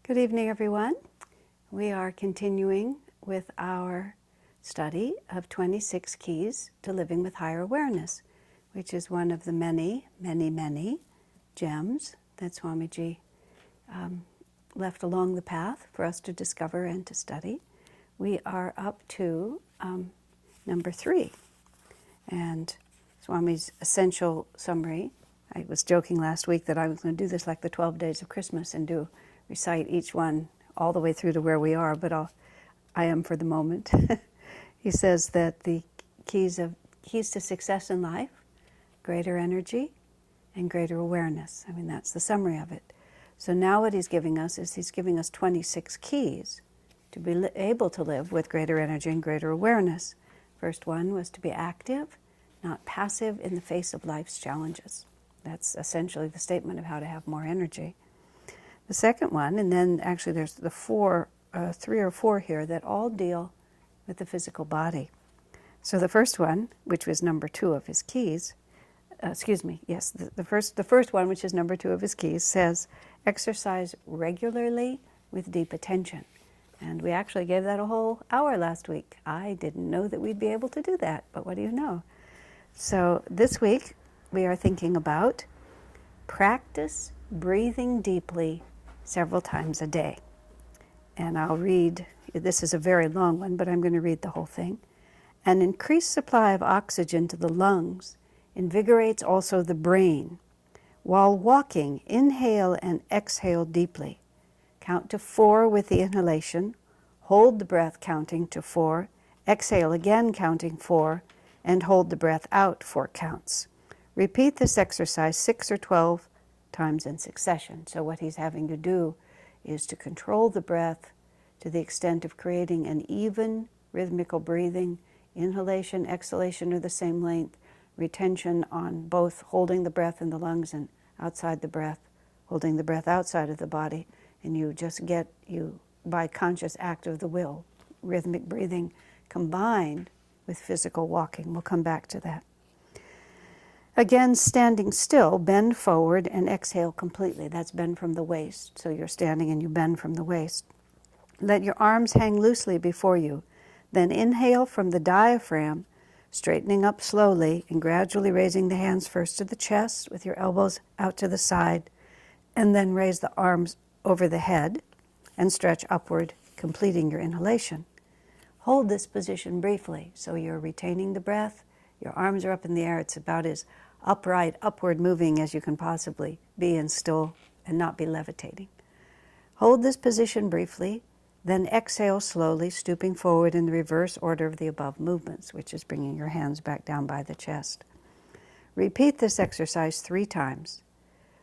Good evening, everyone. We are continuing with our study of 26 Keys to Living with Higher Awareness, which is one of the many, many, many gems that Swamiji left along the path for us to discover and to study. We are up to number 3. And Swami's essential summary, I was joking last week that I was going to do this like the 12 days of Christmas and recite each one all the way through to where we are, but I am for the moment. He says that the keys to success in life, greater energy, and greater awareness. I mean, that's the summary of it. So now what he's giving us is he's giving us 26 keys to be able to live with greater energy and greater awareness. First one was to be active, not passive in the face of life's challenges. That's essentially the statement of how to have more energy. The second one, and then actually there's the 3 or 4 here that all deal with the physical body. So the first one, which was number 2 of his keys, the first one, which is number 2 of his keys, says, exercise regularly with deep attention. And we actually gave that a whole hour last week. I didn't know that we'd be able to do that, but what do you know? So this week we are thinking about practice breathing deeply several times a day. And I'll read, this is a very long one, but I'm going to read the whole thing. An increased supply of oxygen to the lungs invigorates also the brain. While walking, inhale and exhale deeply. Count to 4 with the inhalation. Hold the breath counting to 4. Exhale again counting 4. And hold the breath out 4 counts. Repeat this exercise 6 or 12 times in succession. So what he's having to do is to control the breath to the extent of creating an even rhythmical breathing. Inhalation, exhalation are the same length. Retention on both holding the breath in the lungs and outside the breath, holding the breath outside of the body. And you just by conscious act of the will, rhythmic breathing combined with physical walking. We'll come back to that. Again, standing still, bend forward and exhale completely. That's bend from the waist. So you're standing and you bend from the waist. Let your arms hang loosely before you. Then inhale from the diaphragm, straightening up slowly and gradually raising the hands first to the chest with your elbows out to the side, and then raise the arms over the head and stretch upward, completing your inhalation. Hold this position briefly. So you're retaining the breath. Your arms are up in the air. It's about as upright, upward moving as you can possibly be and still and not be levitating. Hold this position briefly, then exhale slowly, stooping forward in the reverse order of the above movements, which is bringing your hands back down by the chest. Repeat this exercise 3 times.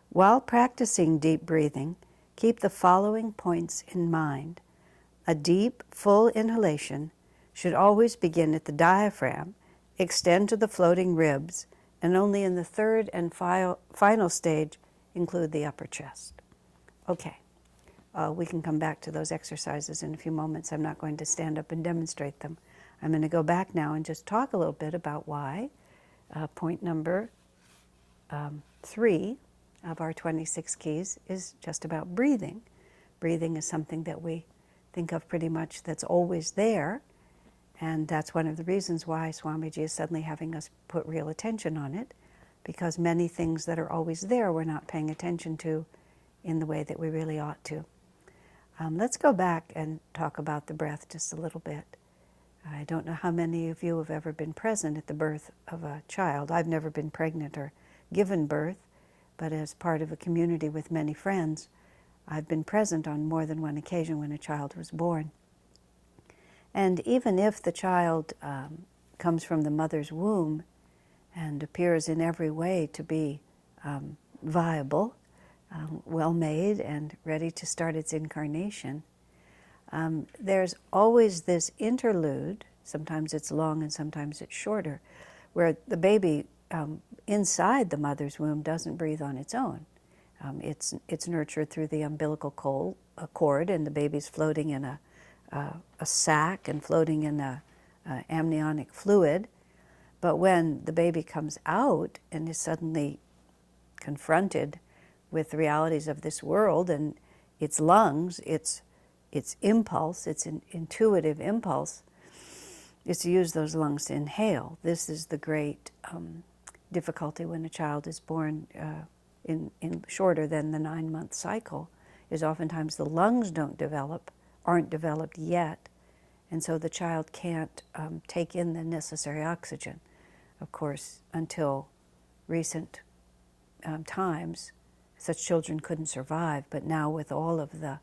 While practicing deep breathing, keep the following points in mind. A deep, full inhalation should always begin at the diaphragm, extend to the floating ribs, and only in the third and final stage include the upper chest. Okay, we can come back to those exercises in a few moments. I'm not going to stand up and demonstrate them. I'm going to go back now and just talk a little bit about why point number 3 of our 26 keys is just about breathing. Breathing is something that we think of pretty much that's always there. And that's one of the reasons why Swamiji is suddenly having us put real attention on it, because many things that are always there we're not paying attention to in the way that we really ought to. Let's go back and talk about the breath just a little bit. I don't know how many of you have ever been present at the birth of a child. I've never been pregnant or given birth, but as part of a community with many friends, I've been present on more than one occasion when a child was born. And even if the child comes from the mother's womb and appears in every way to be viable, well-made, and ready to start its incarnation, there's always this interlude, sometimes it's long and sometimes it's shorter, where the baby inside the mother's womb doesn't breathe on its own. It's nurtured through the umbilical cord, and the baby's floating in a sac and floating in a amniotic fluid. But when the baby comes out and is suddenly confronted with the realities of this world and its lungs, its impulse, its intuitive impulse, is to use those lungs to inhale. This is the great difficulty when a child is born in shorter than the 9-month cycle, is oftentimes the lungs aren't developed yet, and so the child can't take in the necessary oxygen. Of course, until recent times, such children couldn't survive, but now with all of the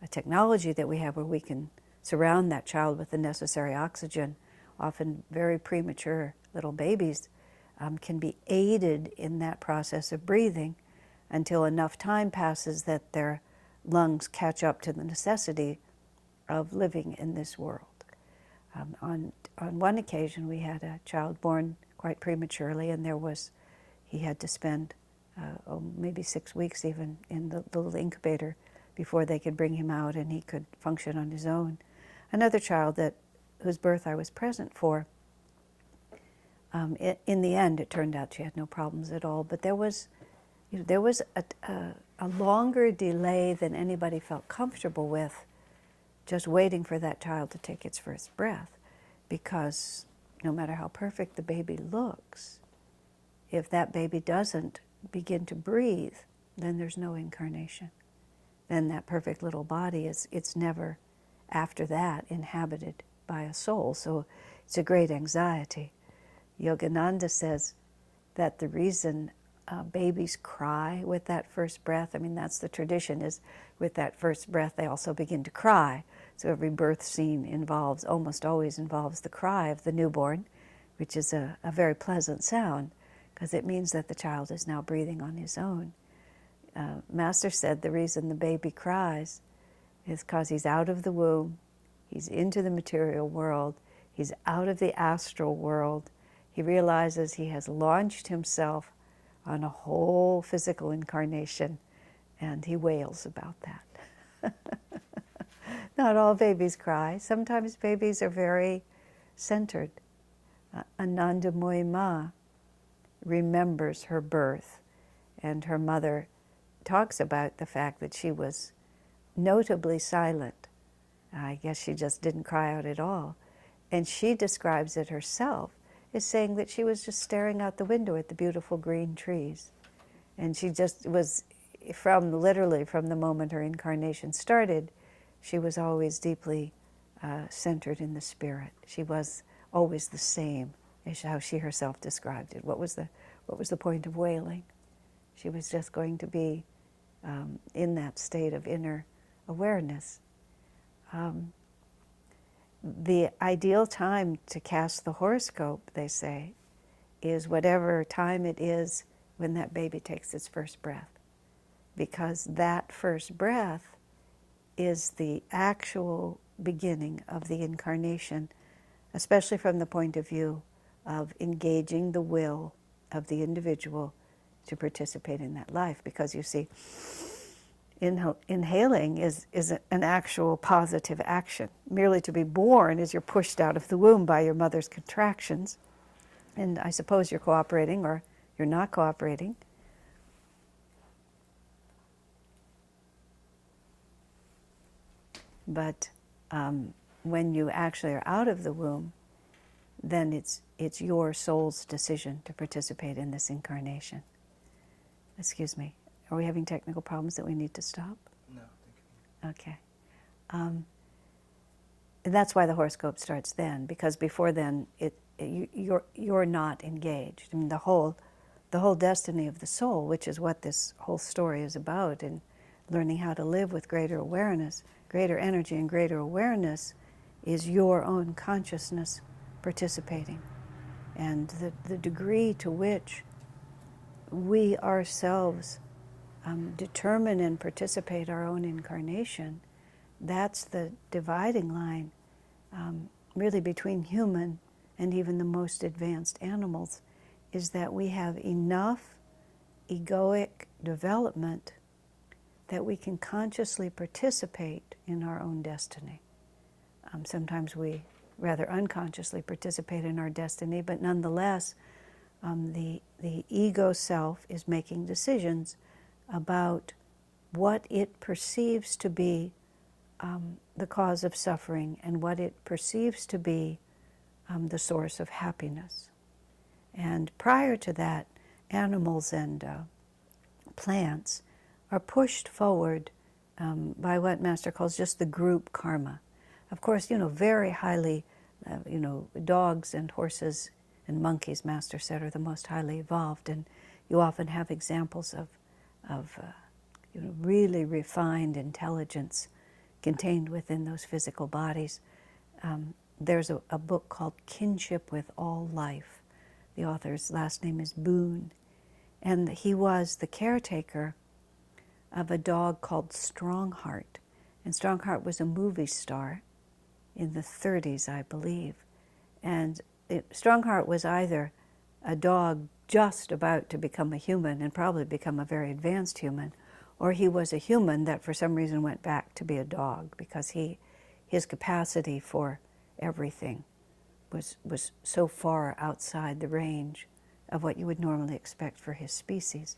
technology that we have where we can surround that child with the necessary oxygen, often very premature little babies can be aided in that process of breathing until enough time passes that their lungs catch up to the necessity of living in this world. On one occasion, we had a child born quite prematurely, and he had to spend maybe 6 weeks even in the little incubator before they could bring him out and he could function on his own. Another child whose birth I was present for, in the end, it turned out she had no problems at all, but there was a longer delay than anybody felt comfortable with, just waiting for that child to take its first breath, because no matter how perfect the baby looks, if that baby doesn't begin to breathe, then there's no incarnation. Then that perfect little body it's never after that inhabited by a soul. So it's a great anxiety. Yogananda says that the reason babies cry with that first breath, I mean, that's the tradition, is with that first breath they also begin to cry. So every birth scene almost always involves the cry of the newborn, which is a very pleasant sound, because it means that the child is now breathing on his own. Master said the reason the baby cries is because he's out of the womb, he's into the material world, he's out of the astral world. He realizes he has launched himself on a whole physical incarnation, and he wails about that. Not all babies cry. Sometimes babies are very centered. Anandamoyi Ma remembers her birth, and her mother talks about the fact that she was notably silent. I guess she just didn't cry out at all. And she describes it herself as saying that she was just staring out the window at the beautiful green trees. And she just was, literally from the moment her incarnation started, she was always deeply centered in the spirit. She was always the same, is how she herself described it. What was the point of wailing? She was just going to be in that state of inner awareness. The ideal time to cast the horoscope, they say, is whatever time it is when that baby takes its first breath. Because that first breath is the actual beginning of the incarnation, especially from the point of view of engaging the will of the individual to participate in that life. Because you see, inhaling is an actual positive action. Merely to be born is you're pushed out of the womb by your mother's contractions, and I suppose you're cooperating or you're not cooperating. But when you actually are out of the womb, then it's your soul's decision to participate in this incarnation. Excuse me. Are we having technical problems that we need to stop? No, thank you. Okay. That's why the horoscope starts then, because before then you're not engaged. I mean, the whole destiny of the soul, which is what this whole story is about, and learning how to live with greater awareness, greater energy and greater awareness, is your own consciousness participating. And the degree to which we ourselves determine and participate our own incarnation, that's the dividing line really between human and even the most advanced animals, is that we have enough egoic development that we can consciously participate in our own destiny. Sometimes we rather unconsciously participate in our destiny, but nonetheless, the ego self is making decisions about what it perceives to be the cause of suffering and what it perceives to be the source of happiness. And prior to that, animals and plants are pushed forward by what Master calls just the group karma. Of course, very highly, dogs and horses and monkeys, Master said, are the most highly evolved, and you often have examples of really refined intelligence contained within those physical bodies. There's a book called Kinship with All Life. The author's last name is Boone, and he was the caretaker of a dog called Strongheart. And Strongheart was a movie star in the 30s, I believe. And Strongheart was either a dog just about to become a human and probably become a very advanced human, or he was a human that for some reason went back to be a dog because his capacity for everything was so far outside the range of what you would normally expect for his species.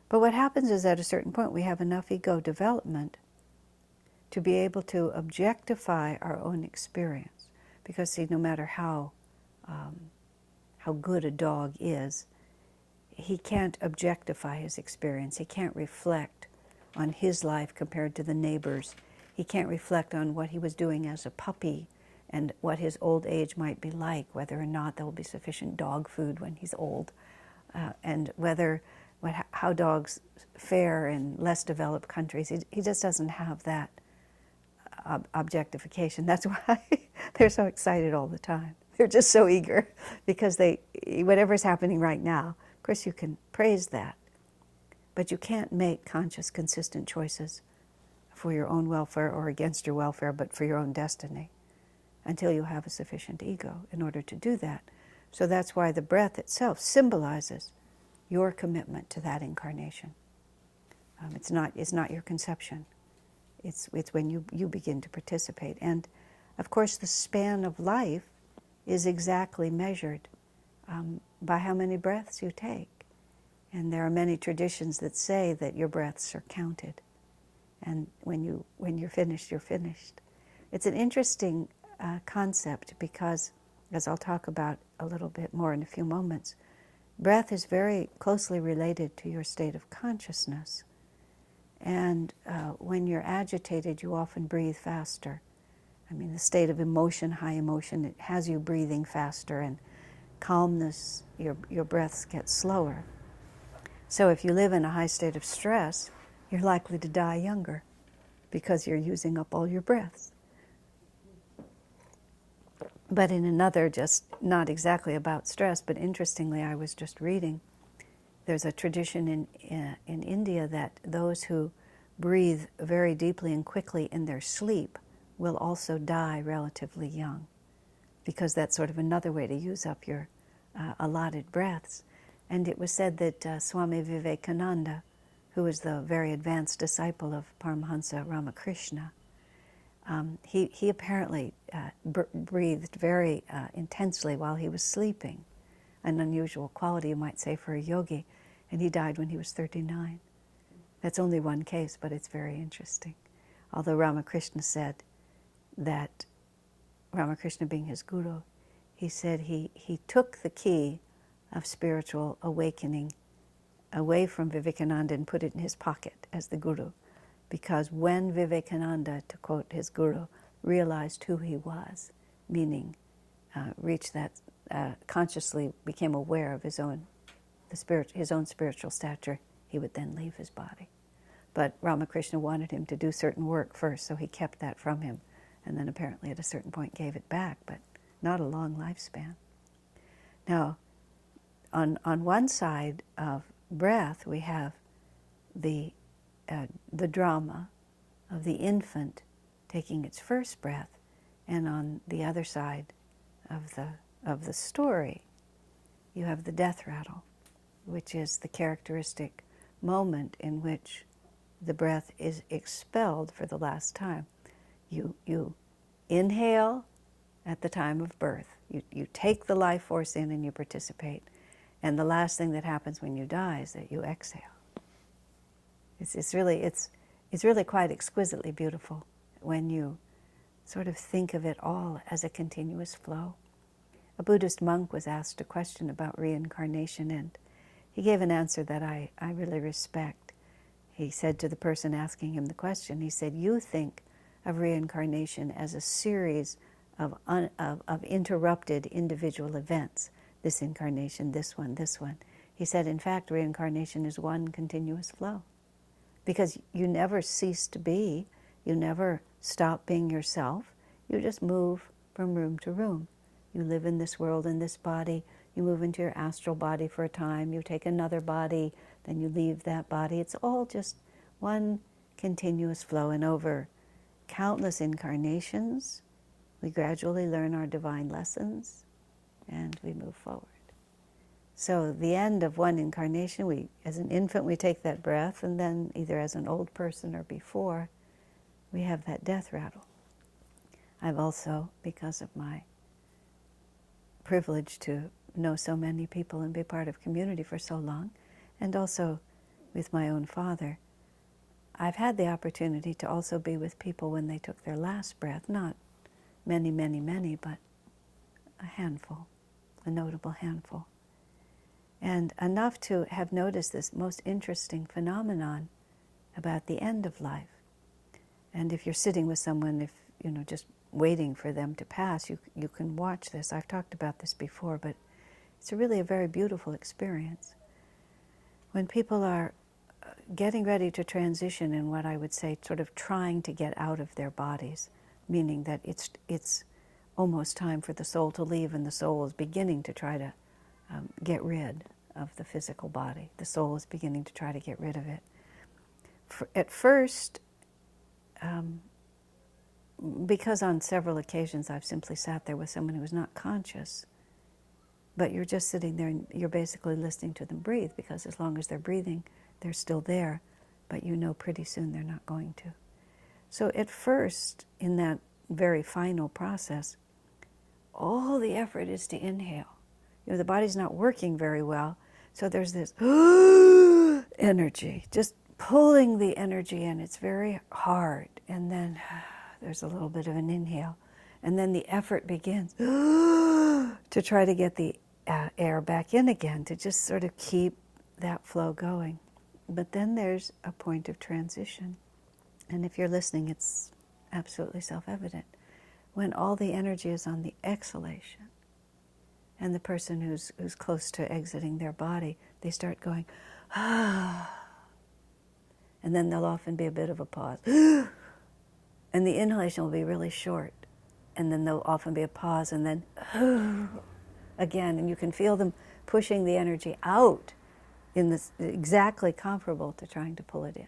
But what happens is at a certain point we have enough ego development to be able to objectify our own experience. Because see, no matter how good a dog is, he can't objectify his experience. He can't reflect on his life compared to the neighbor's. He can't reflect on what he was doing as a puppy and what his old age might be like, whether or not there will be sufficient dog food when he's old, and how dogs fare in less developed countries. He just doesn't have that objectification. That's why they're so excited all the time. They're just so eager because whatever's happening right now, of course you can praise that, but you can't make conscious, consistent choices for your own welfare or against your welfare, but for your own destiny, until you have a sufficient ego in order to do that. So that's why the breath itself symbolizes your commitment to that incarnation. It's not your conception. It's when you begin to participate. And of course the span of life is exactly measured by how many breaths you take. And there are many traditions that say that your breaths are counted. And when you're finished, you're finished. It's an interesting concept because, as I'll talk about a little bit more in a few moments, breath is very closely related to your state of consciousness. And when you're agitated, you often breathe faster. I mean, the state of emotion, high emotion, it has you breathing faster, and calmness, your breaths get slower. So if you live in a high state of stress, you're likely to die younger because you're using up all your breaths. But in another, just not exactly about stress, but interestingly, I was just reading, there's a tradition in India that those who breathe very deeply and quickly in their sleep will also die relatively young, because that's sort of another way to use up your allotted breaths. And it was said that Swami Vivekananda, who was the very advanced disciple of Paramahansa Ramakrishna, he apparently breathed very intensely while he was sleeping, an unusual quality, you might say, for a yogi, and he died when he was 39. That's only one case, but it's very interesting. Although Ramakrishna said that, Ramakrishna being his guru, he said he took the key of spiritual awakening away from Vivekananda and put it in his pocket as the guru. Because when Vivekananda, to quote his guru, realized who he was, meaning reached that, consciously became aware of his own spiritual stature, he would then leave his body. But Ramakrishna wanted him to do certain work first, so he kept that from him, and then apparently at a certain point gave it back, but not a long lifespan. Now, on one side of breath, we have the drama of the infant taking its first breath, and on the other side of the story, you have the death rattle, which is the characteristic moment in which the breath is expelled for the last time. You inhale at the time of birth. You take the life force in and you participate. And the last thing that happens when you die is that you exhale. It's is really quite exquisitely beautiful when you sort of think of it all as a continuous flow. A Buddhist monk was asked a question about reincarnation, and he gave an answer that I really respect. He said to the person asking him the question, he said, "You think of reincarnation as a series of interrupted individual events. This incarnation, this one, this one." He said, in fact, reincarnation is one continuous flow. Because you never cease to be, you never stop being yourself, you just move from room to room. You live in this world, in this body, you move into your astral body for a time, you take another body, then you leave that body. It's all just one continuous flow, and over countless incarnations, we gradually learn our divine lessons, and we move forward. So the end of one incarnation, as an infant, we take that breath, and then either as an old person or before, we have that death rattle. I've also, because of my privilege to know so many people and be part of community for so long, and also with my own father, I've had the opportunity to also be with people when they took their last breath, not many, many, many, but a handful, a notable handful. And enough to have noticed this most interesting phenomenon about the end of life. And if you're sitting with someone, just waiting for them to pass, you can watch this. I've talked about this before, but it's really a very beautiful experience. When people are getting ready to transition in what I would say, sort of trying to get out of their bodies, meaning that it's almost time for the soul to leave, and the soul is beginning to try to get rid of the physical body. The soul is beginning to try to get rid of it. At first, because on several occasions I've simply sat there with someone who is not conscious, but you're just sitting there and you're basically listening to them breathe, because as long as they're breathing, they're still there, but you know pretty soon they're not going to. So at first, in that very final process, all the effort is to inhale. The body's not working very well, so there's this energy, just pulling the energy in. It's very hard, and then there's a little bit of an inhale, and then the effort begins to try to get the air back in again, to just sort of keep that flow going. But then there's a point of transition, and if you're listening, it's absolutely self-evident. When all the energy is on the exhalation, and the person who's close to exiting their body, they start going, and then there'll often be a bit of a pause. And the inhalation will be really short, and then there'll often be a pause, and then again, and you can feel them pushing the energy out in this exactly comparable to trying to pull it in.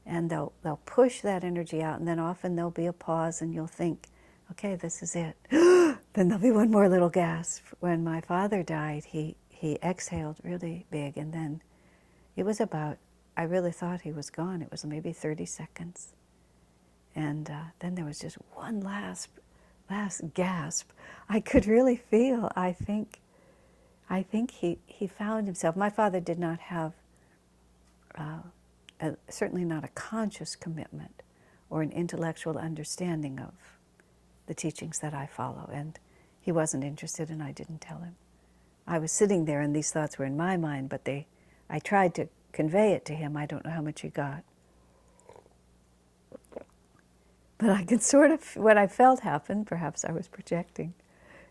And they'll push that energy out, and then often there'll be a pause, and you'll think, okay, this is it. Then there'll be one more little gasp. When my father died, he exhaled really big, and then it was about, I really thought he was gone. It was maybe 30 seconds. And then there was just one last gasp. I could really feel, I think he found himself. My father did not have, certainly not a conscious commitment or an intellectual understanding of the teachings that I follow, and he wasn't interested, and I didn't tell him. I was sitting there, and these thoughts were in my mind, but I tried to convey it to him. I don't know how much he got. But I could sort of, what I felt happen, perhaps I was projecting,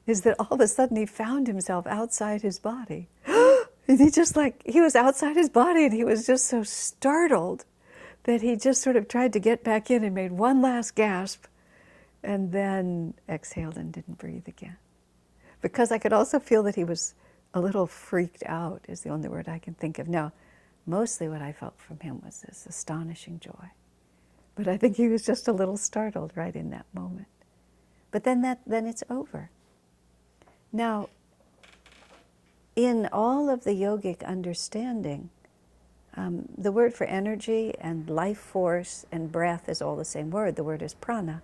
is that all of a sudden he found himself outside his body. And he was outside his body, and he was just so startled that he just sort of tried to get back in and made one last gasp, and then exhaled and didn't breathe again. Because I could also feel that he was a little freaked out, is the only word I can think of. Now, mostly what I felt from him was this astonishing joy. But I think he was just a little startled right in that moment. But then it's over. Now, in all of the yogic understanding, the word for energy and life force and breath is all the same word. The word is prana.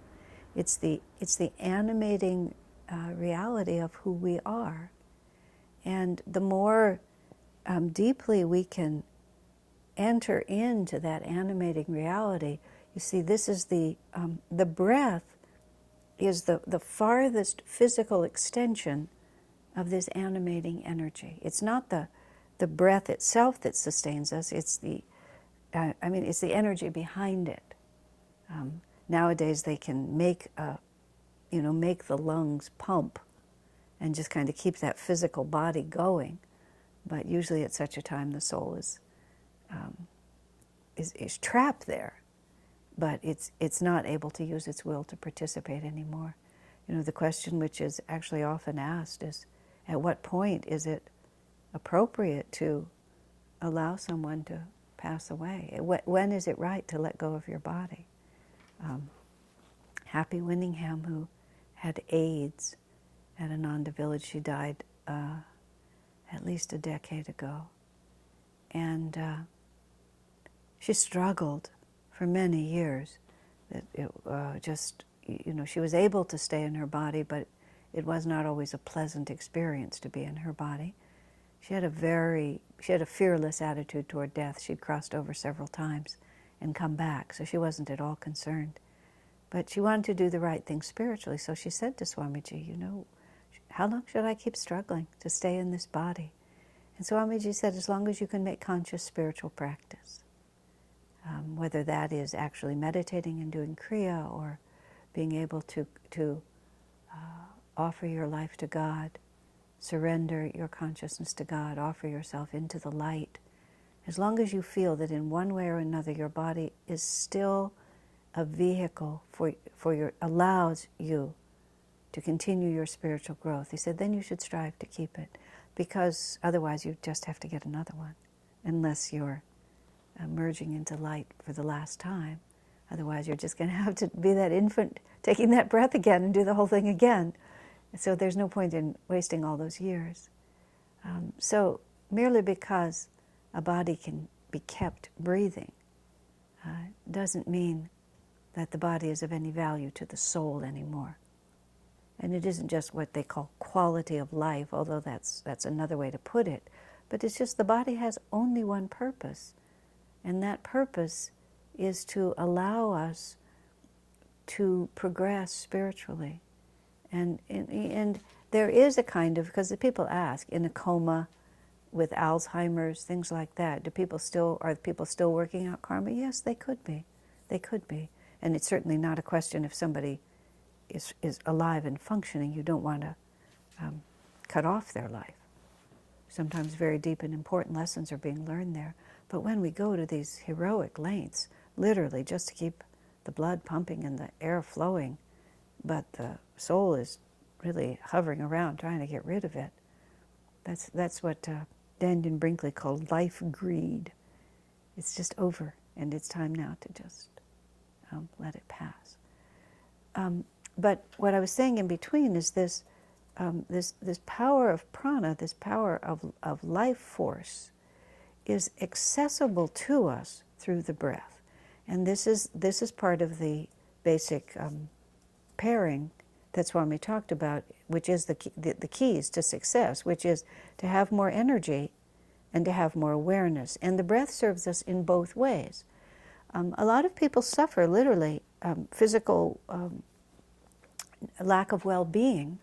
It's the animating reality of who we are. And the more deeply we can enter into that animating reality, you see, this is the breath is the farthest physical extension of this animating energy. It's not the breath itself that sustains us, it's the it's the energy behind it. Nowadays they can make the lungs pump and just kind of keep that physical body going. But usually at such a time the soul is trapped there, but it's not able to use its will to participate anymore. The question which is actually often asked is, at what point is it appropriate to allow someone to pass away? When is it right to let go of your body? Happy Winningham, who had AIDS at Ananda Village, she died at least a decade ago. And she struggled for many years. She was able to stay in her body, but it was not always a pleasant experience to be in her body. She had a fearless attitude toward death. She'd crossed over several times and come back, so she wasn't at all concerned. But she wanted to do the right thing spiritually, so she said to Swamiji, how long should I keep struggling to stay in this body? And Swamiji said, as long as you can make conscious spiritual practice, whether that is actually meditating and doing Kriya or being able to offer your life to God, surrender your consciousness to God, offer yourself into the light. As long as you feel that in one way or another your body is still a vehicle allows you to continue your spiritual growth, he said, then you should strive to keep it, because otherwise you just have to get another one, unless you're merging into light for the last time. Otherwise you're just going to have to be that infant taking that breath again and do the whole thing again. So there's no point in wasting all those years. So merely because a body can be kept breathing doesn't mean that the body is of any value to the soul anymore. And it isn't just what they call quality of life, although that's another way to put it. But it's just the body has only one purpose. And that purpose is to allow us to progress spiritually. And there is a kind of, because the people ask, in a coma, with Alzheimer's, things like that, are people still working out karma? Yes, they could be. They could be. And it's certainly not a question if somebody is alive and functioning, you don't want to cut off their life. Sometimes very deep and important lessons are being learned there. But when we go to these heroic lengths, literally just to keep the blood pumping and the air flowing, but the soul is really hovering around trying to get rid of it, that's what Daniel Brinkley called life greed. It's just over, and it's time now to just let it pass. But what I was saying in between is this power of prana, this power of life force, is accessible to us through the breath, and this is part of the basic pairing that Swami talked about, which is the keys to success, which is to have more energy and to have more awareness. And the breath serves us in both ways. A lot of people suffer literally physical lack of well-being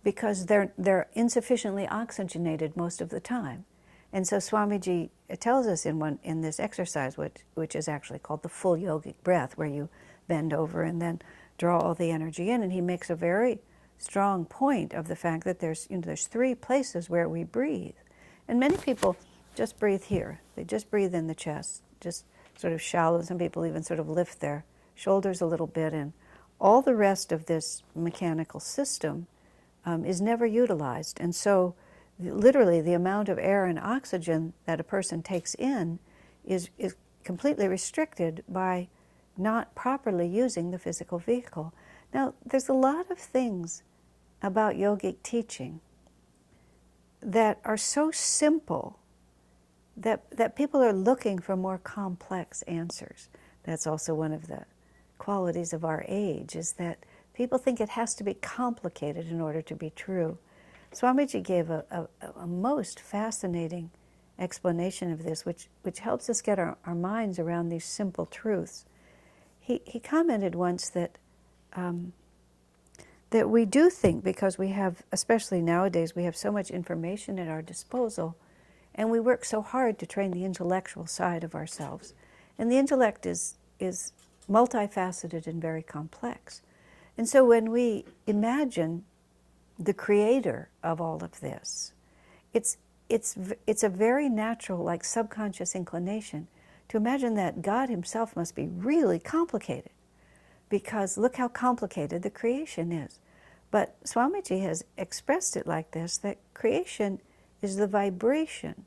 because they're insufficiently oxygenated most of the time. And so Swamiji tells us in this exercise, which is actually called the full yogic breath, where you bend over and then draw all the energy in, and he makes a very strong point of the fact that there's three places where we breathe. And many people just breathe here. They just breathe in the chest, just sort of shallow. Some people even sort of lift their shoulders a little bit, and all the rest of this mechanical system is never utilized. And so literally the amount of air and oxygen that a person takes in is completely restricted by not properly using the physical vehicle. Now, there's a lot of things about yogic teaching that are so simple that people are looking for more complex answers. That's also one of the qualities of our age, is that people think it has to be complicated in order to be true. Swamiji gave a most fascinating explanation of this, which helps us get our minds around these simple truths. He commented once that that we do think, because we have, especially nowadays, we have so much information at our disposal, and we work so hard to train the intellectual side of ourselves. And the intellect is multifaceted and very complex. And so when we imagine the creator of all of this, it's a very natural, like subconscious inclination to imagine that God himself must be really complicated, because look how complicated the creation is. But Swamiji has expressed it like this, that creation is the vibration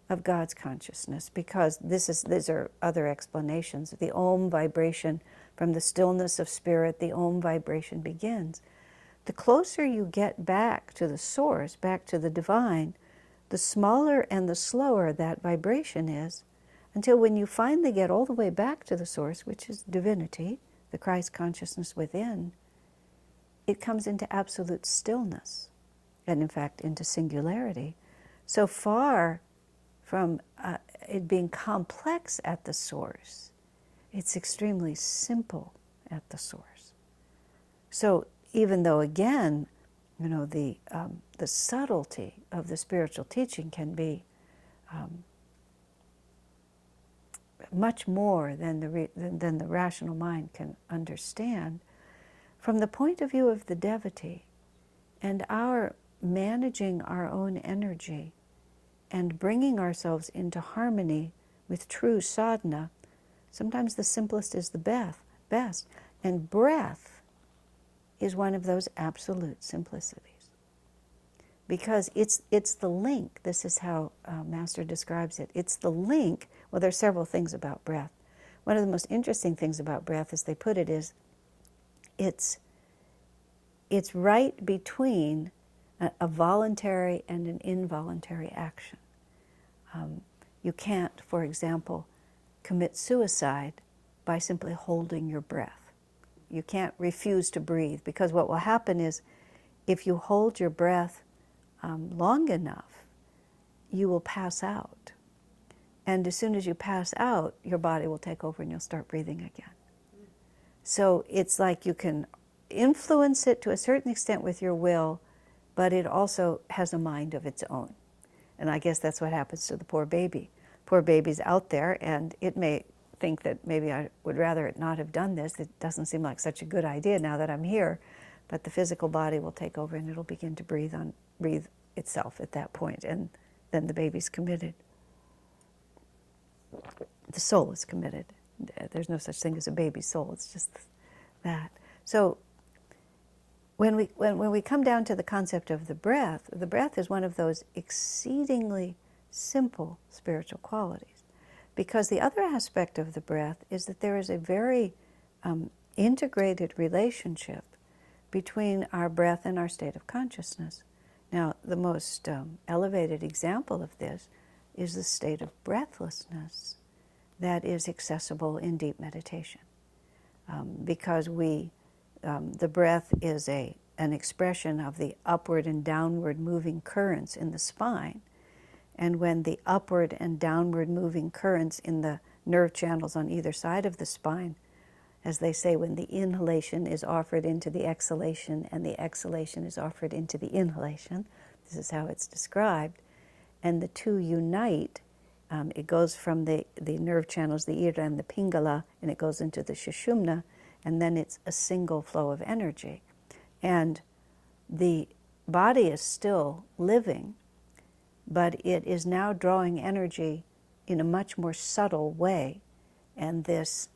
of God's consciousness, because these are other explanations. The Om vibration, from the stillness of spirit, the Om vibration begins. The closer you get back to the source, back to the divine, the smaller and the slower that vibration is, until when you finally get all the way back to the source, which is divinity, the Christ consciousness within, it comes into absolute stillness, and in fact into singularity. So far from it being complex at the source, it's extremely simple at the source. So even though, again, the subtlety of the spiritual teaching can be much more than the rational mind can understand, from the point of view of the devotee and our managing our own energy and bringing ourselves into harmony with true sadhana, sometimes the simplest is the best. And breath is one of those absolute simplicities. Because it's the link. This is how Master describes it. It's the link. Well, there are several things about breath. One of the most interesting things about breath, as they put it, is it's right between a voluntary and an involuntary action. You can't, for example, commit suicide by simply holding your breath. You can't refuse to breathe, because what will happen is, if you hold your breath long enough, you will pass out. And as soon as you pass out, your body will take over and you'll start breathing again. So it's like you can influence it to a certain extent with your will, but it also has a mind of its own. And I guess that's what happens to the poor baby. Poor baby's out there, and it may think that maybe I would rather it not have done this. It doesn't seem like such a good idea now that I'm here. But the physical body will take over, and it'll begin to breathe itself at that point, and then the baby's committed. The soul is committed. There's no such thing as a baby soul. It's just that. So when we come down to the concept of the breath is one of those exceedingly simple spiritual qualities. Because the other aspect of the breath is that there is a very integrated relationship between our breath and our state of consciousness. Now, the most elevated example of this is the state of breathlessness that is accessible in deep meditation. Because the breath is an expression of the upward and downward moving currents in the spine. And when the upward and downward moving currents in the nerve channels on either side of the spine, as they say, when the inhalation is offered into the exhalation and the exhalation is offered into the inhalation, this is how it's described, and the two unite, it goes from the nerve channels, the ida and the pingala, and it goes into the sushumna, and then it's a single flow of energy. And the body is still living, but it is now drawing energy in a much more subtle way. And this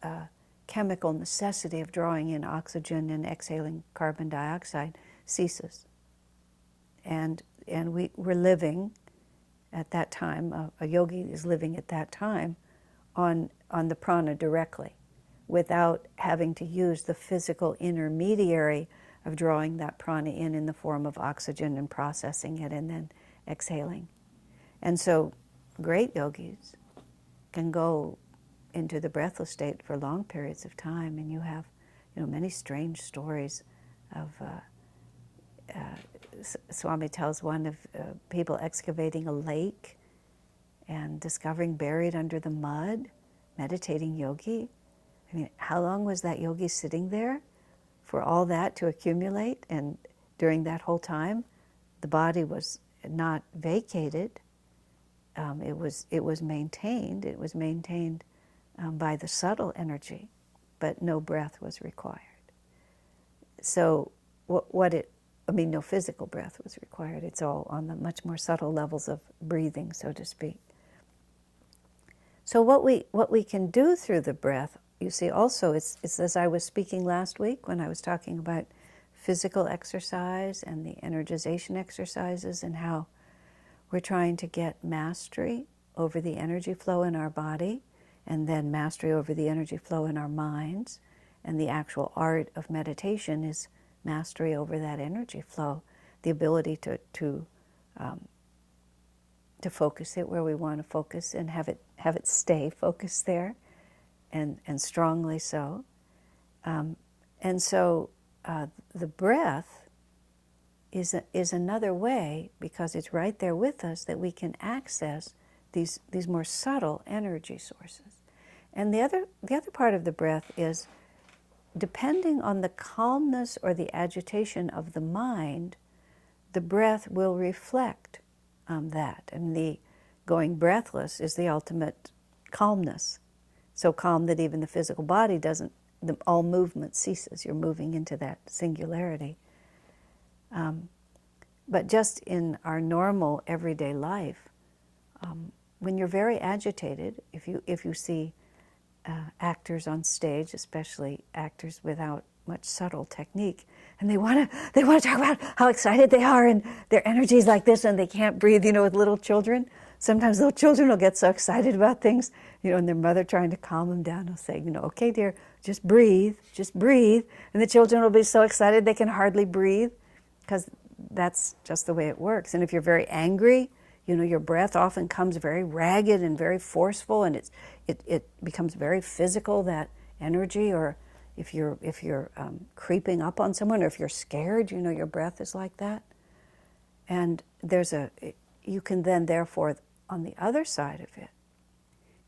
chemical necessity of drawing in oxygen and exhaling carbon dioxide ceases. And we're living at that time, a yogi is living at that time on the prana directly, without having to use the physical intermediary of drawing that prana in the form of oxygen and processing it and then exhaling. And so great yogis can go into the breathless state for long periods of time, and you have many strange stories of Swami tells one of people excavating a lake and discovering buried under the mud, meditating yogi. I mean, how long was that yogi sitting there for all that to accumulate? And during that whole time, the body was not vacated. It was maintained. It was maintained by the subtle energy, but no breath was required. So no physical breath was required. It's all on the much more subtle levels of breathing, so to speak. So what we can do through the breath, you see, also it's as I was speaking last week when I was talking about physical exercise and the energization exercises and how we're trying to get mastery over the energy flow in our body, and then mastery over the energy flow in our minds. And the actual art of meditation is mastery over that energy flow, the ability to focus it where we want to focus and have it stay focused there, and strongly so. And so the breath is another way, because it's right there with us, that we can access these more subtle energy sources. And the other part of the breath is, depending on the calmness or the agitation of the mind, the breath will reflect that. And the going breathless is the ultimate calmness. So calm that even the physical body doesn't, all movement ceases. You're moving into that singularity. But just in our normal everyday life, when you're very agitated, if you see actors on stage, especially actors without much subtle technique, and they want to talk about how excited they are and their energy is like this and they can't breathe, with little children. Sometimes little children will get so excited about things, and their mother trying to calm them down will say, okay, dear, just breathe. And the children will be so excited they can hardly breathe, because that's just the way it works. And if you're very angry, your breath often comes very ragged and very forceful, and it becomes very physical, that energy. Or if you're creeping up on someone, or if you're scared, your breath is like that. And you can then, therefore, on the other side of it,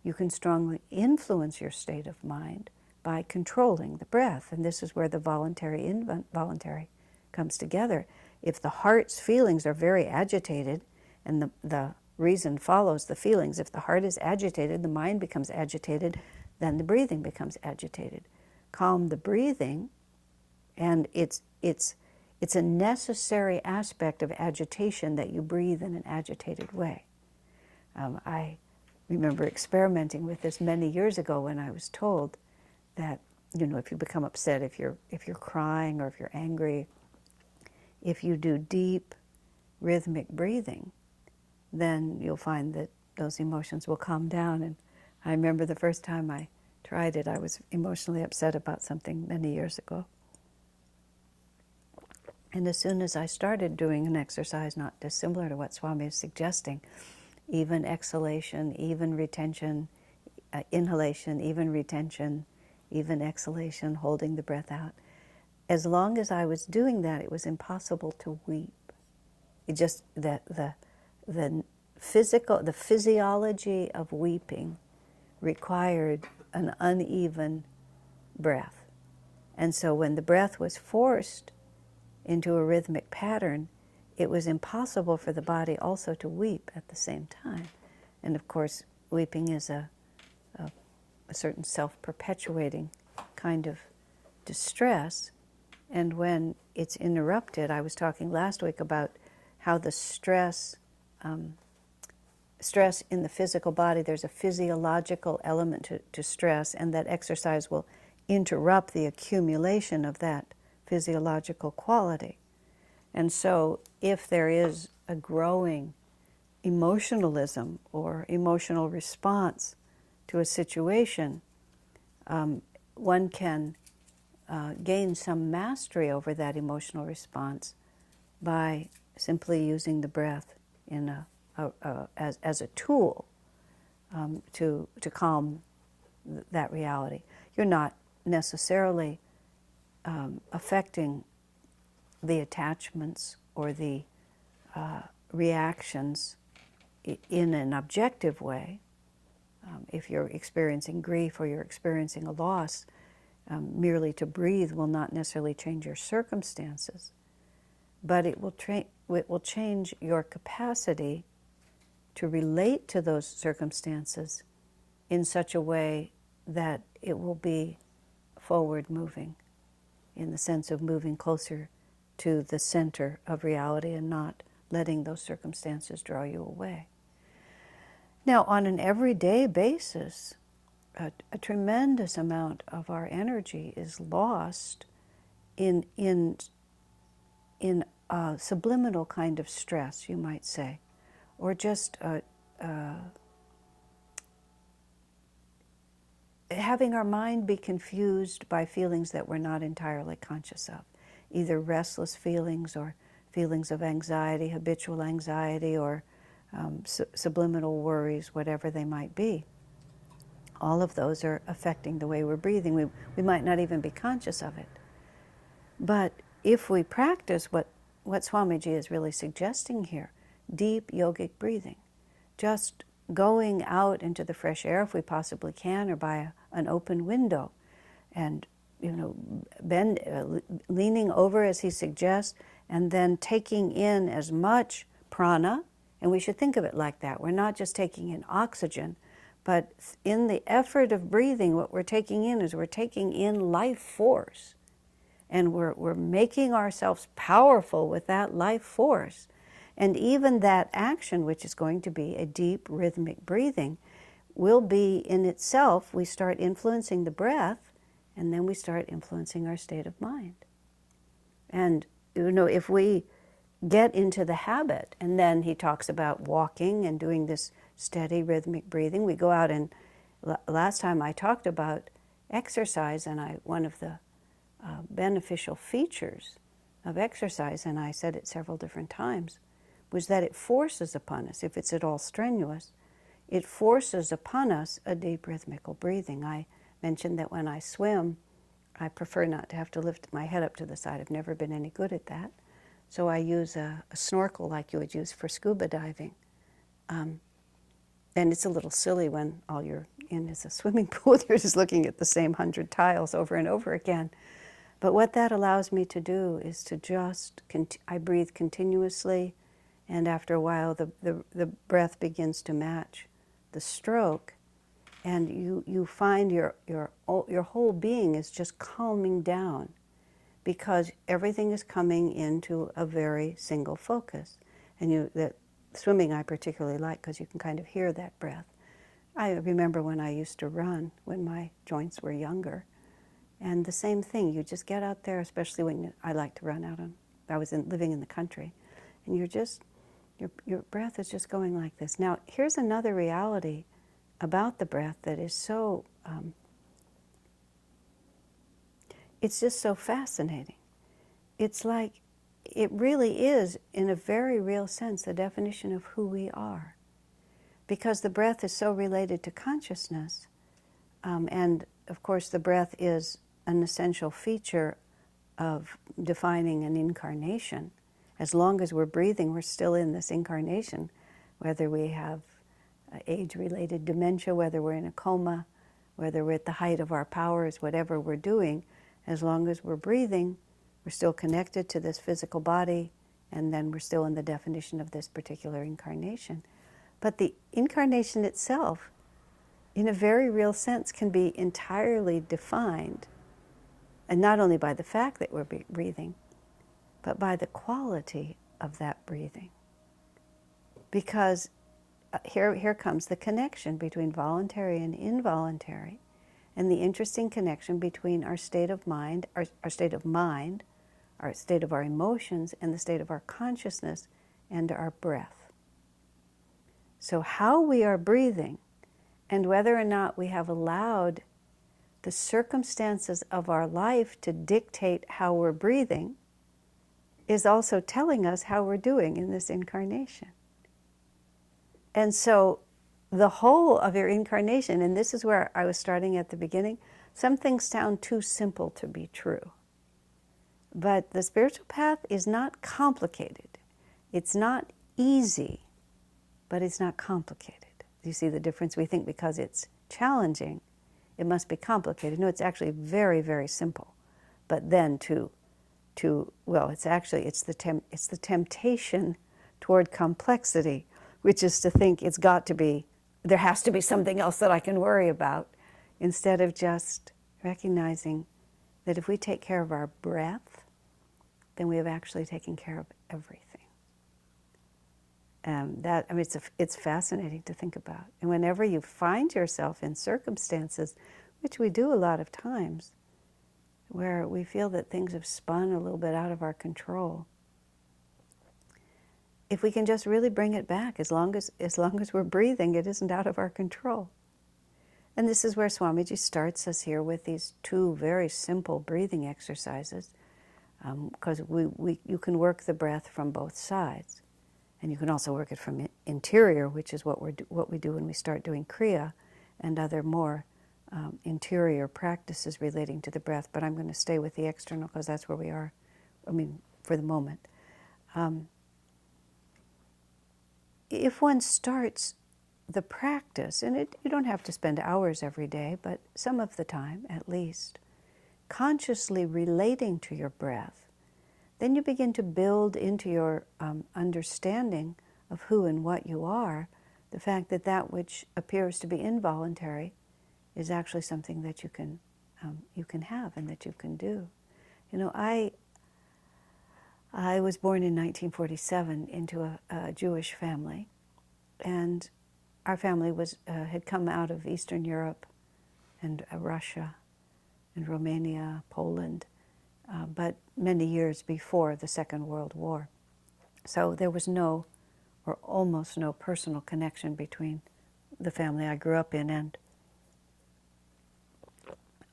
you can strongly influence your state of mind by controlling the breath. And this is where the voluntary, involuntary comes together. If the heart's feelings are very agitated, and the reason follows the feelings, if the heart is agitated, the mind becomes agitated, then the breathing becomes agitated. Calm the breathing, and it's a necessary aspect of agitation that you breathe in an agitated way. I remember experimenting with this many years ago when I was told that, if you become upset, if you're crying or if you're angry, if you do deep rhythmic breathing, then you'll find that those emotions will calm down. And I remember the first time I tried it, I was emotionally upset about something many years ago. And as soon as I started doing an exercise not dissimilar to what Swami is suggesting, even exhalation, even retention, inhalation, even retention, even exhalation, holding the breath out, as long as I was doing that, it was impossible to weep. It just, the physiology of weeping required an uneven breath. And so when the breath was forced into a rhythmic pattern, it was impossible for the body also to weep at the same time. And of course, weeping is a certain self-perpetuating kind of distress. And when it's interrupted, I was talking last week about how the stress in the physical body, there's a physiological element to stress, and that exercise will interrupt the accumulation of that physiological quality. And so if there is a growing emotionalism or emotional response to a situation, one can gain some mastery over that emotional response by simply using the breath in as a tool to calm that reality. You're not necessarily affecting the attachments or the reactions in an objective way, if you're experiencing grief or you're experiencing a loss, merely to breathe will not necessarily change your circumstances, but it will change your capacity to relate to those circumstances in such a way that it will be forward moving, in the sense of moving closer to the center of reality and not letting those circumstances draw you away. Now, on an everyday basis, a tremendous amount of our energy is lost in a subliminal kind of stress, you might say, or just having our mind be confused by feelings that we're not entirely conscious of, either restless feelings or feelings of anxiety, habitual anxiety, or subliminal worries, whatever they might be. All of those are affecting the way we're breathing. We might not even be conscious of it. But if we practice what Swamiji is really suggesting here, deep yogic breathing, just going out into the fresh air if we possibly can, or by an open window, and leaning over as he suggests, and then taking in as much prana, and we should think of it like that. We're not just taking in oxygen, but in the effort of breathing, what we're taking in is we're taking in life force, and we're making ourselves powerful with that life force. And even that action, which is going to be a deep rhythmic breathing, will be in itself, we start influencing the breath, and then we start influencing our state of mind. And if we get into the habit, and then he talks about walking and doing this steady rhythmic breathing. We go out, and last time I talked about exercise, and one of the beneficial features of exercise, and I said it several different times, was that it forces upon us, if it's at all strenuous, it forces upon us a deep rhythmical breathing. I mentioned that when I swim, I prefer not to have to lift my head up to the side. I've never been any good at that. So I use a snorkel like you would use for scuba diving. And it's a little silly when all you're in is a swimming pool. You're just looking at the same 100 tiles over and over again. But what that allows me to do is to just, I breathe continuously, and after a while the breath begins to match the stroke, and you find your whole being is just calming down, because everything is coming into a very single focus. And that swimming I particularly like, because you can kind of hear that breath. I remember when I used to run, when my joints were younger, and the same thing, you just get out there, especially when I like to run out I was living in the country, and your breath is just going like this. Now, here's another reality about the breath that is so, it's just so fascinating. It's like, it really is, in a very real sense, the definition of who we are. Because the breath is so related to consciousness, and of course the breath is an essential feature of defining an incarnation. As long as we're breathing, we're still in this incarnation, whether we have age-related dementia, whether we're in a coma, whether we're at the height of our powers, whatever we're doing, as long as we're breathing, we're still connected to this physical body, and then we're still in the definition of this particular incarnation. But the incarnation itself, in a very real sense, can be entirely defined, and not only by the fact that we're breathing, but by the quality of that breathing. Because here comes the connection between voluntary and involuntary, and the interesting connection between our state of mind, our state of mind, our state of our emotions, and the state of our consciousness and our breath. So how we are breathing, and whether or not we have allowed the circumstances of our life to dictate how we're breathing, is also telling us how we're doing in this incarnation. And so the whole of your incarnation, and this is where I was starting at the beginning, some things sound too simple to be true. But the spiritual path is not complicated. It's not easy, but it's not complicated. You see the difference? We think because it's challenging, it must be complicated. No, it's actually very, very simple. But then well, it's the temptation toward complexity, which is to think there has to be something else that I can worry about, instead of just recognizing that if we take care of our breath, then we have actually taken care of everything. It's fascinating to think about. And whenever you find yourself in circumstances, which we do a lot of times, where we feel that things have spun a little bit out of our control, if we can just really bring it back, as long as we're breathing, it isn't out of our control. And this is where Swamiji starts us here with these two very simple breathing exercises, because you can work the breath from both sides. And you can also work it from interior, which is what we do when we start doing Kriya and other more interior practices relating to the breath. But I'm going to stay with the external because that's where we are, for the moment. If one starts the practice, and you don't have to spend hours every day, but some of the time at least, consciously relating to your breath, then you begin to build into your understanding of who and what you are, the fact that that which appears to be involuntary is actually something that you can have and that you can do. I was born in 1947 into a Jewish family, and our family had come out of Eastern Europe and Russia and Romania, Poland, but many years before the Second World War. So there was no, or almost no, personal connection between the family I grew up in and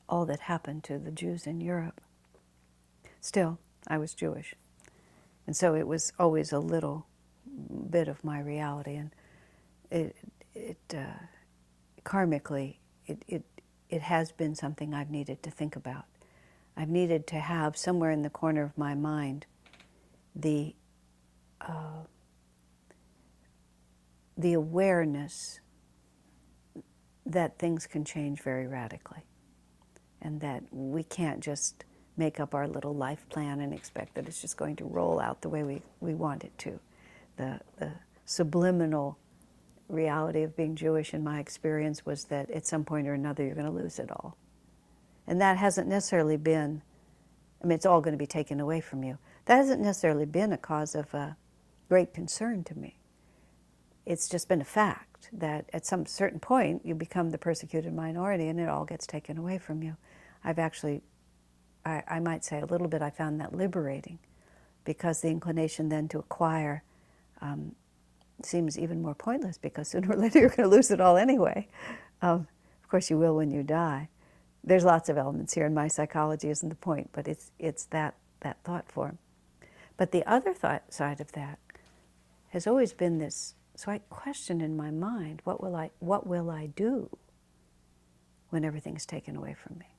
all that happened to the Jews in Europe. Still, I was Jewish. And so it was always a little bit of my reality. And karmically, it has been something I've needed to think about. I've needed to have somewhere in the corner of my mind the awareness that things can change very radically, and that we can't just make up our little life plan and expect that it's just going to roll out the way we want it to. The subliminal reality of being Jewish, in my experience, was that at some point or another you're going to lose it all. And that hasn't necessarily been, it's all going to be taken away from you. That hasn't necessarily been a cause of great concern to me. It's just been a fact that at some certain point you become the persecuted minority and it all gets taken away from you. I've actually, I might say a little bit, I found that liberating, because the inclination then to acquire seems even more pointless, because sooner or later you're going to lose it all anyway. Of course you will when you die. There's lots of elements here, and my psychology isn't the point, but it's that thought form. But the other side of that has always been this. So I question in my mind, what will I do when everything's taken away from me,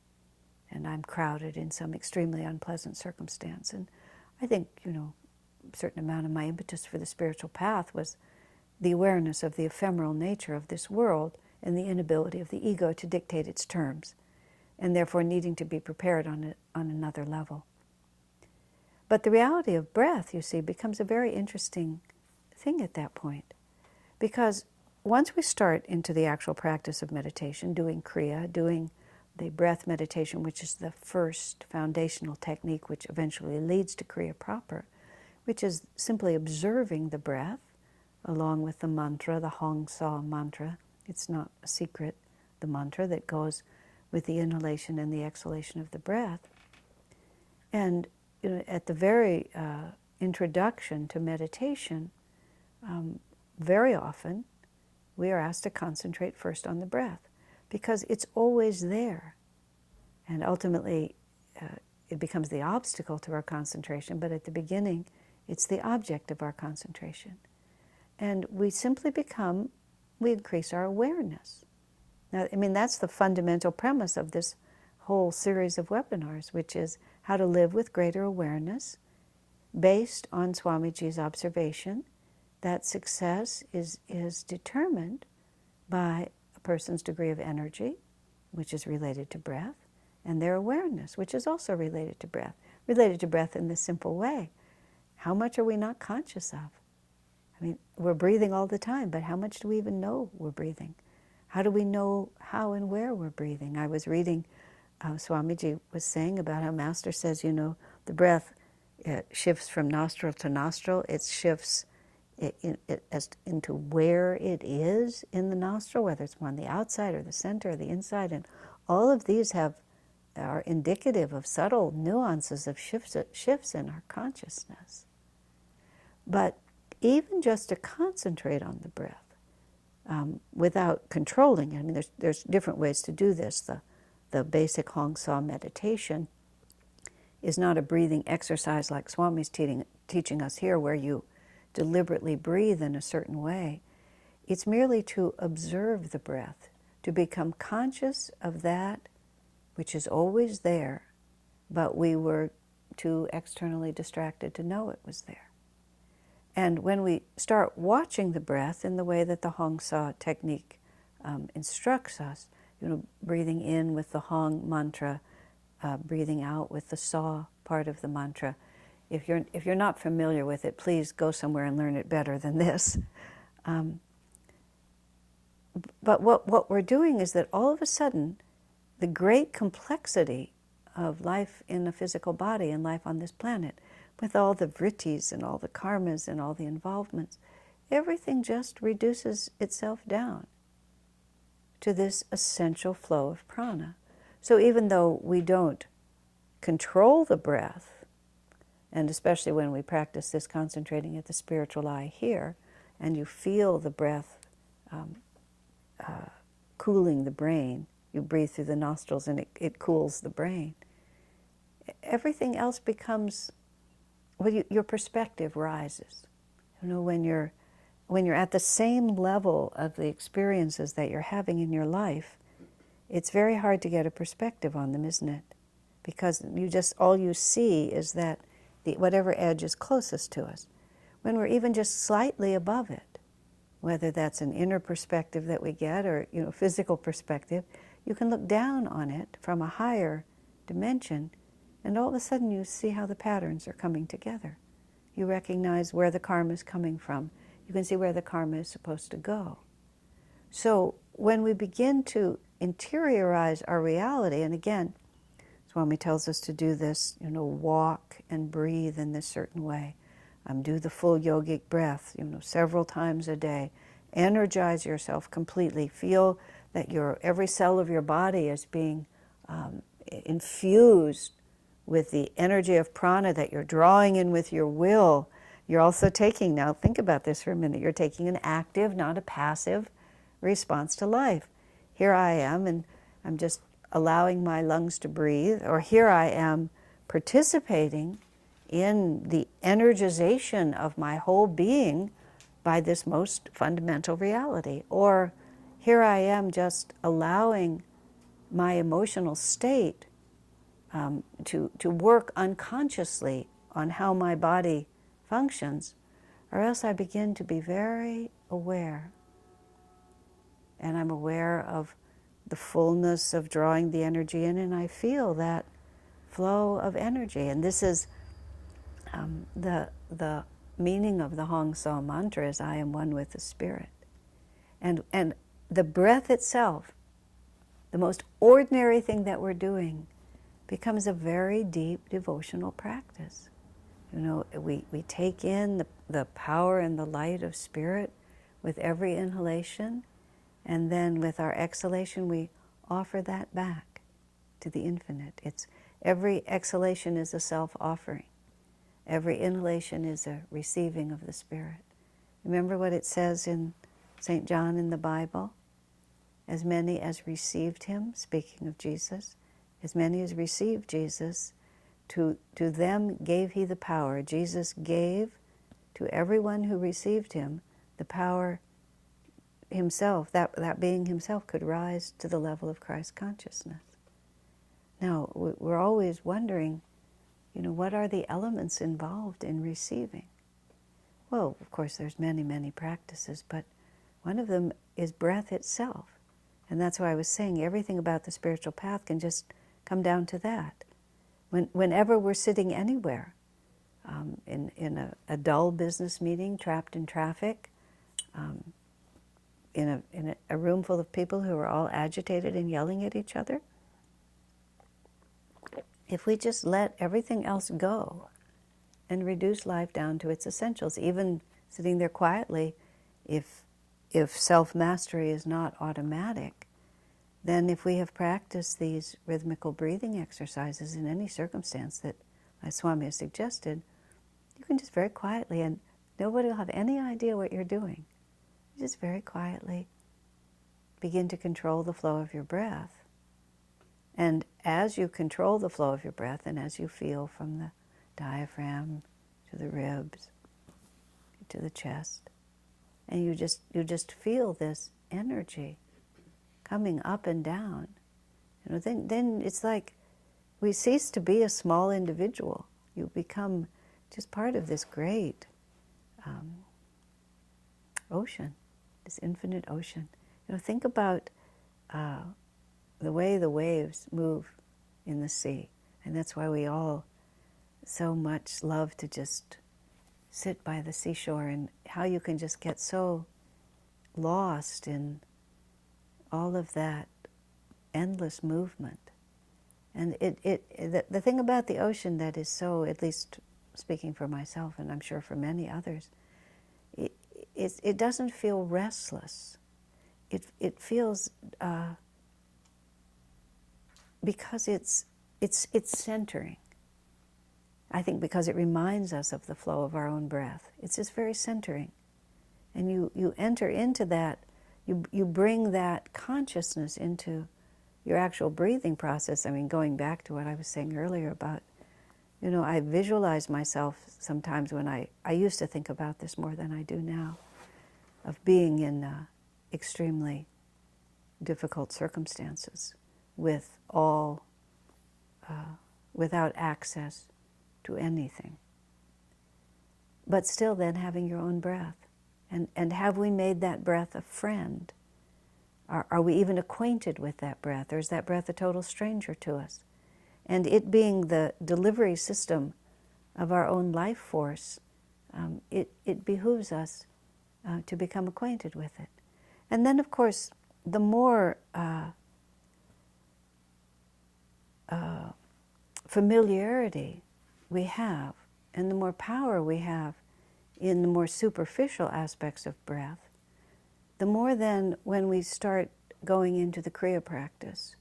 and I'm crowded in some extremely unpleasant circumstance? And I think, a certain amount of my impetus for the spiritual path was the awareness of the ephemeral nature of this world and the inability of the ego to dictate its terms, and therefore needing to be prepared on another level. But the reality of breath, you see, becomes a very interesting thing at that point. Because once we start into the actual practice of meditation, doing Kriya, doing the breath meditation, which is the first foundational technique which eventually leads to Kriya proper, which is simply observing the breath along with the mantra, the Hong Sa mantra. It's not a secret, the mantra that goes with the inhalation and the exhalation of the breath. And at the very introduction to meditation, very often we are asked to concentrate first on the breath, because it's always there. And ultimately, it becomes the obstacle to our concentration, but at the beginning, it's the object of our concentration. And we simply we increase our awareness. Now, that's the fundamental premise of this whole series of webinars, which is how to live with greater awareness based on Swamiji's observation that success is determined by a person's degree of energy, which is related to breath, and their awareness, which is also related to breath in this simple way. How much are we not conscious of? I mean, we're breathing all the time, but how much do we even know we're breathing? How do we know how and where we're breathing? I was reading, Swamiji was saying about how Master says, the breath shifts from nostril to nostril. It shifts into where it is in the nostril, whether it's on the outside or the center or the inside. And all of these are indicative of subtle nuances of shifts in our consciousness. But even just to concentrate on the breath, without controlling it. I mean, there's different ways to do this. The basic Hong Sau meditation is not a breathing exercise like Swami's teaching us here, where you deliberately breathe in a certain way. It's merely to observe the breath, to become conscious of that which is always there, but we were too externally distracted to know it was there. And when we start watching the breath in the way that the Hong Sau technique instructs us, breathing in with the Hong mantra, breathing out with the Sau part of the mantra. If you're not familiar with it, please go somewhere and learn it better than this. But what we're doing is that all of a sudden, the great complexity of life in the physical body and life on this planet, with all the vrittis and all the karmas and all the involvements, everything just reduces itself down to this essential flow of prana. So even though we don't control the breath, and especially when we practice this concentrating at the spiritual eye here, and you feel the breath cooling the brain, you breathe through the nostrils and it cools the brain, everything else becomes, your perspective rises. When you're at the same level of the experiences that you're having in your life, it's very hard to get a perspective on them, isn't it? Because all you see is that whatever edge is closest to us. When we're even just slightly above it, whether that's an inner perspective that we get or physical perspective, you can look down on it from a higher dimension, and all of a sudden you see how the patterns are coming together. You recognize where the karma is coming from. You can see where the karma is supposed to go. So when we begin to interiorize our reality, and again, Swami tells us to do this, walk and breathe in this certain way. Do the full yogic breath, several times a day. Energize yourself completely. Feel that every cell of your body is being infused with the energy of prana that you're drawing in with your will. You're also taking, now think about this for a minute, you're taking an active, not a passive response to life. Here I am, and I'm just allowing my lungs to breathe, or here I am participating in the energization of my whole being by this most fundamental reality. Or here I am just allowing my emotional state to work unconsciously on how my body functions, or else I begin to be very aware. And I'm aware of the fullness of drawing the energy in, and I feel that flow of energy. And this is the meaning of the Hong Sau mantra is I am one with the Spirit. And the breath itself, the most ordinary thing that we're doing, becomes a very deep devotional practice. We take in the power and the light of Spirit with every inhalation, and then with our exhalation we offer that back to the infinite. Every exhalation is a self-offering. Every inhalation is a receiving of the Spirit. Remember what it says in St. John in the Bible? As many as received him, speaking of Jesus, as many as received Jesus, to them gave he the power. Jesus gave to everyone who received him the power himself, that being himself could rise to the level of Christ consciousness. Now, we're always wondering, what are the elements involved in receiving? Well, of course, there's many, many practices, but one of them is breath itself. And that's why I was saying everything about the spiritual path can just come down to that. Whenever we're sitting anywhere, in a dull business meeting, trapped in traffic, in a room full of people who are all agitated and yelling at each other, if we just let everything else go and reduce life down to its essentials, even sitting there quietly, if self-mastery is not automatic, then if we have practiced these rhythmical breathing exercises in any circumstance that Nayaswami has suggested, you can just very quietly, and nobody will have any idea what you're doing, just very quietly begin to control the flow of your breath. And as you control the flow of your breath, and as you feel from the diaphragm to the ribs, to the chest, and you just feel this energy coming up and down, then it's like we cease to be a small individual. You become just part of this great ocean, this infinite ocean. Think about the way the waves move in the sea, and that's why we all so much love to just sit by the seashore, and how you can just get so lost in all of that endless movement. And the thing about the ocean that is so, at least speaking for myself, and I'm sure for many others, it doesn't feel restless. It feels because it's centering. I think because it reminds us of the flow of our own breath. It's just very centering. And you enter into that, you bring that consciousness into your actual breathing process. I mean, going back to what I was saying earlier about, I visualize myself sometimes when I used to think about this more than I do now, of being in extremely difficult circumstances with all, without access to anything. But still then having your own breath. And have we made that breath a friend? Are we even acquainted with that breath? Or is that breath a total stranger to us? And it being the delivery system of our own life force, it behooves us to become acquainted with it. And then, of course, the more familiarity we have, and the more power we have in the more superficial aspects of breath, the more then when we start going into the Kriya practice,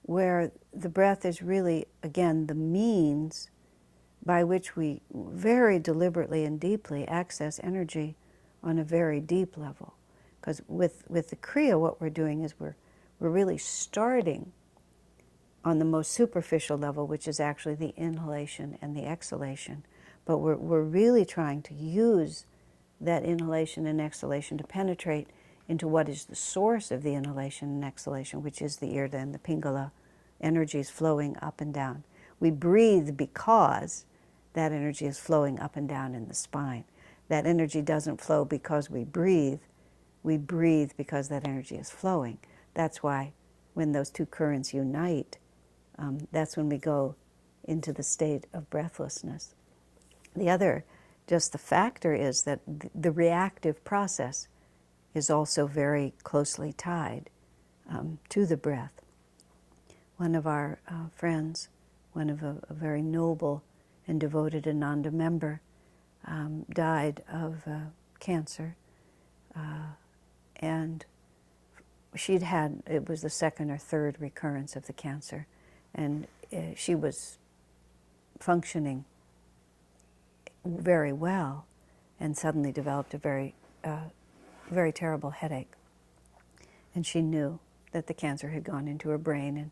where the breath is really, again, the means by which we very deliberately and deeply access energy on a very deep level. Because with the Kriya, what we're doing is we're really starting on the most superficial level, which is actually the inhalation and the exhalation. But we're really trying to use that inhalation and exhalation to penetrate into what is the source of the inhalation and exhalation, which is the Irda and the Pingala energies flowing up and down. We breathe because that energy is flowing up and down in the spine. That energy doesn't flow because we breathe because that energy is flowing. That's why when those two currents unite, that's when we go into the state of breathlessness. The other, just the factor is that the reactive process is also very closely tied to the breath. One of our friends, one of a very noble and devoted Ananda member, died of cancer, and it was the second or third recurrence of the cancer, and she was functioning very well, and suddenly developed a very terrible headache. And she knew that the cancer had gone into her brain, and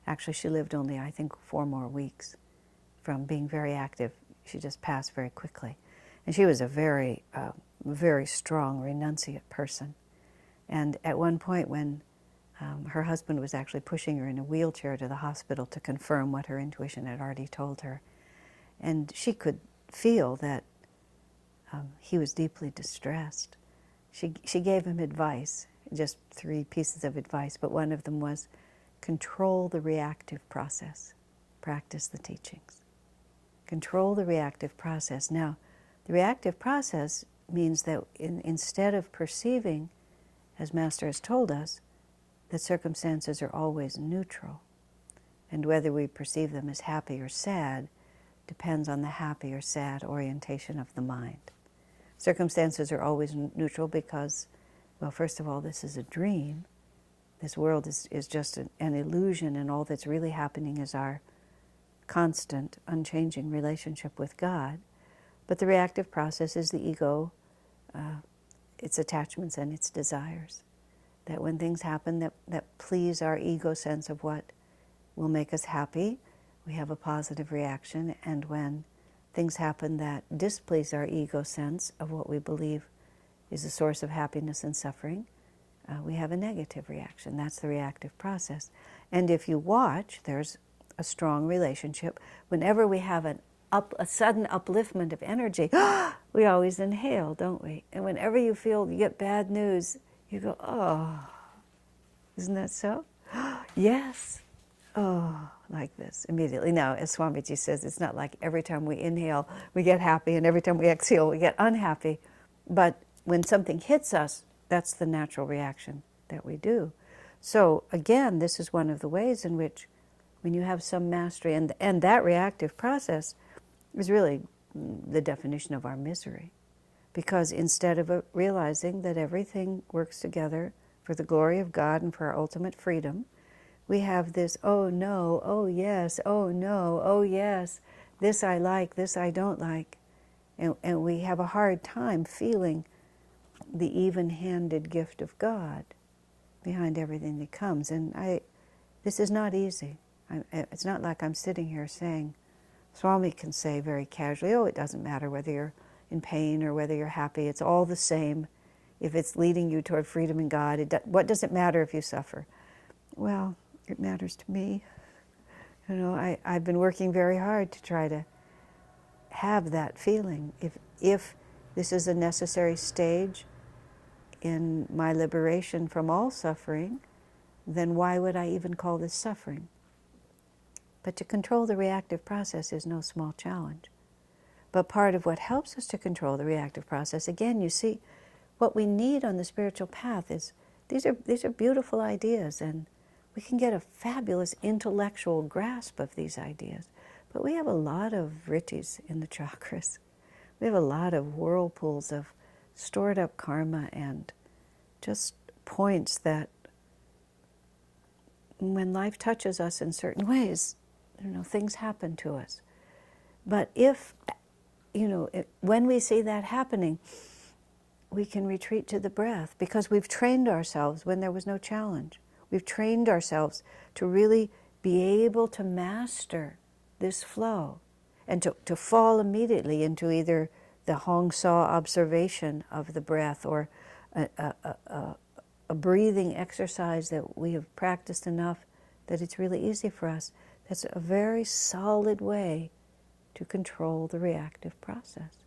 actually she lived only, I think, 4 more weeks from being very active. She just passed very quickly. And she was a very, very strong, renunciate person. And at one point when her husband was actually pushing her in a wheelchair to the hospital to confirm what her intuition had already told her, and she could feel that he was deeply distressed. She gave him advice, just 3 pieces of advice, but one of them was control the reactive process, practice the teachings. Control the reactive process. Now, the reactive process means that instead of perceiving, as Master has told us, that circumstances are always neutral, and whether we perceive them as happy or sad depends on the happy or sad orientation of the mind. Circumstances are always neutral because, well, first of all, this is a dream. This world is just an illusion, and all that's really happening is our constant, unchanging relationship with God. But the reactive process is the ego, its attachments and its desires. That when things happen that please our ego sense of what will make us happy, we have a positive reaction. And when things happen that displease our ego sense of what we believe is the source of happiness and suffering, we have a negative reaction. That's the reactive process. And if you watch, there's a strong relationship. Whenever we have a sudden upliftment of energy, we always inhale, don't we? And whenever you feel you get bad news, you go, oh, isn't that so? Yes. Oh, like this, immediately. Now, as Swamiji says, it's not like every time we inhale, we get happy, and every time we exhale, we get unhappy. But when something hits us, that's the natural reaction that we do. So, again, this is one of the ways in which, when you have some mastery, and that reactive process is really the definition of our misery. Because instead of realizing that everything works together for the glory of God and for our ultimate freedom, we have this, oh no, oh yes, oh no, oh yes, this I like, this I don't like. And we have a hard time feeling the even-handed gift of God behind everything that comes. And this is not easy. It's not like I'm sitting here saying, Swami can say very casually, oh, it doesn't matter whether you're in pain or whether you're happy, it's all the same. If it's leading you toward freedom in God, what does it matter if you suffer? Well, it matters to me. You know, I've been working very hard to try to have that feeling. If this is a necessary stage in my liberation from all suffering, then why would I even call this suffering? But to control the reactive process is no small challenge. But part of what helps us to control the reactive process, again, you see, what we need on the spiritual path is, these are beautiful ideas, and we can get a fabulous intellectual grasp of these ideas. But we have a lot of vrittis in the chakras. We have a lot of whirlpools of stored up karma and just points that when life touches us in certain ways, things happen to us. But if, when we see that happening, we can retreat to the breath because we've trained ourselves when there was no challenge. We've trained ourselves to really be able to master this flow and to fall immediately into either the Hong Sa observation of the breath or a breathing exercise that we have practiced enough that it's really easy for us. That's a very solid way to control the reactive process.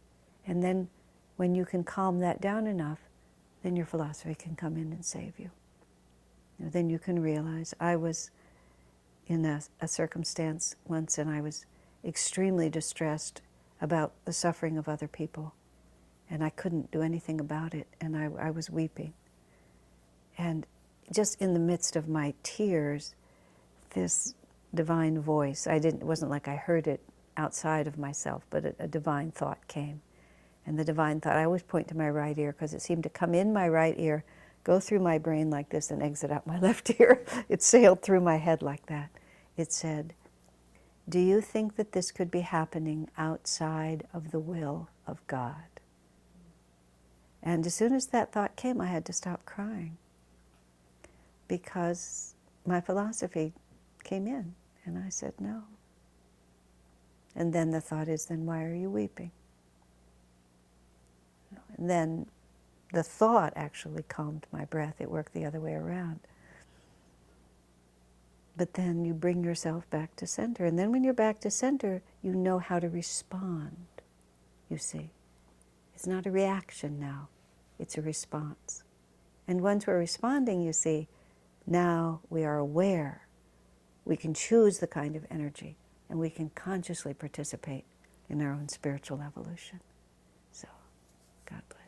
And then when you can calm that down enough, then your philosophy can come in and save you. Then you can realize, I was in a circumstance once and I was extremely distressed about the suffering of other people. And I couldn't do anything about it, and I was weeping. And just in the midst of my tears, this divine voice, it wasn't like I heard it outside of myself, but a divine thought came. And the divine thought, I always point to my right ear because it seemed to come in my right ear, go through my brain like this and exit out my left ear. It sailed through my head like that. It said, do you think that this could be happening outside of the will of God? And as soon as that thought came, I had to stop crying because my philosophy came in, and I said no. And then the thought is, then why are you weeping? And then the thought actually calmed my breath. It worked the other way around. But then you bring yourself back to center. And then when you're back to center, you know how to respond, you see. It's not a reaction now. It's a response. And once we're responding, you see, now we are aware. We can choose the kind of energy, and we can consciously participate in our own spiritual evolution. So, God bless.